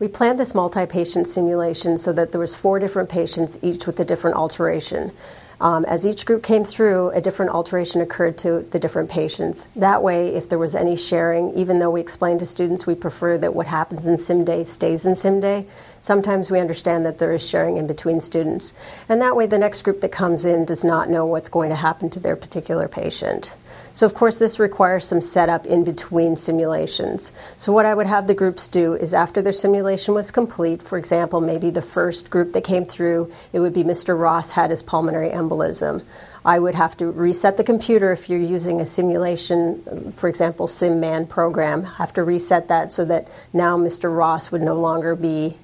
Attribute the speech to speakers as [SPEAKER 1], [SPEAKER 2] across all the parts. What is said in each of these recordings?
[SPEAKER 1] We planned this multi-patient simulation so that there was 4 different patients, each with a different alteration. As each group came through, a different alteration occurred to the different patients. That way, if there was any sharing, even though we explained to students we prefer that what happens in sim day stays in sim day, sometimes we understand that there is sharing in between students. And that way, the next group that comes in does not know what's going to happen to their particular patient. So of course this requires some setup in between simulations. So what I would have the groups do is after their simulation was complete, for example, maybe the first group that came through, it would be Mr. Ross had his pulmonary embolism. I would have to reset the computer if you're using a simulation, for example, SimMan program, have to reset that so that now Mr. Ross would no longer be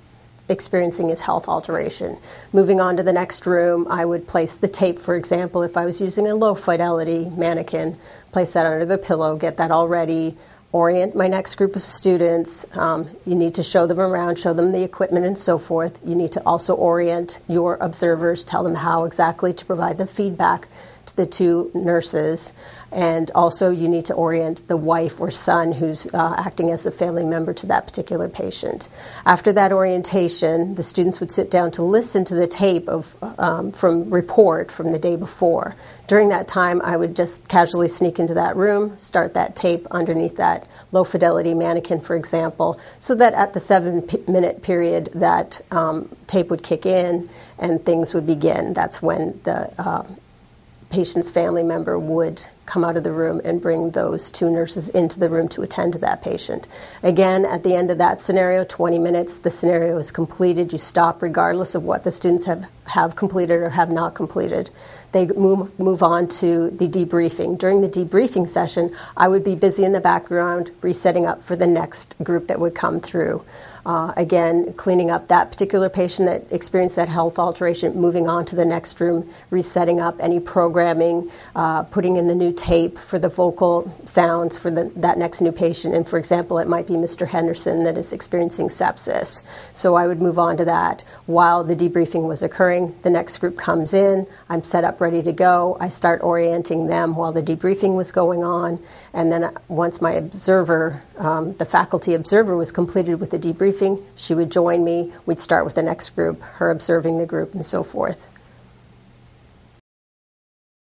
[SPEAKER 1] experiencing his health alteration. Moving on to the next room, I would place the tape, for example, if I was using a low fidelity Manikin, place that under the pillow, get that all ready, orient my next group of students. You need to show them around, show them the equipment and so forth. You need to also orient your observers, tell them how exactly to provide the feedback to the 2 nurses. And also you need to orient the wife or son who's acting as a family member to that particular patient. After that orientation, the students would sit down to listen to the tape of from the day before. During that time, I would just casually sneak into that room, start that tape underneath that low fidelity Manikin, for example, so that at the 7-minute period that tape would kick in and things would begin. That's when the patient's family member would come out of the room and bring those 2 nurses into the room to attend to that patient. Again, at the end of that scenario, 20 minutes, the scenario is completed. You stop regardless of what the students have completed or have not completed. They move on to the debriefing. During the debriefing session, I would be busy in the background resetting up for the next group that would come through. Again, cleaning up that particular patient that experienced that health alteration, moving on to the next room, resetting up any programming, putting in the new tape for the vocal sounds for that next new patient. And for example, it might be Mr. Henderson that is experiencing sepsis. So I would move on to that. While the debriefing was occurring, the next group comes in, I'm set up, ready to go. I start orienting them while the debriefing was going on. And then once my observer, the faculty observer was completed with the debriefing, she would join me. We'd start with the next group, her observing the group, and so forth.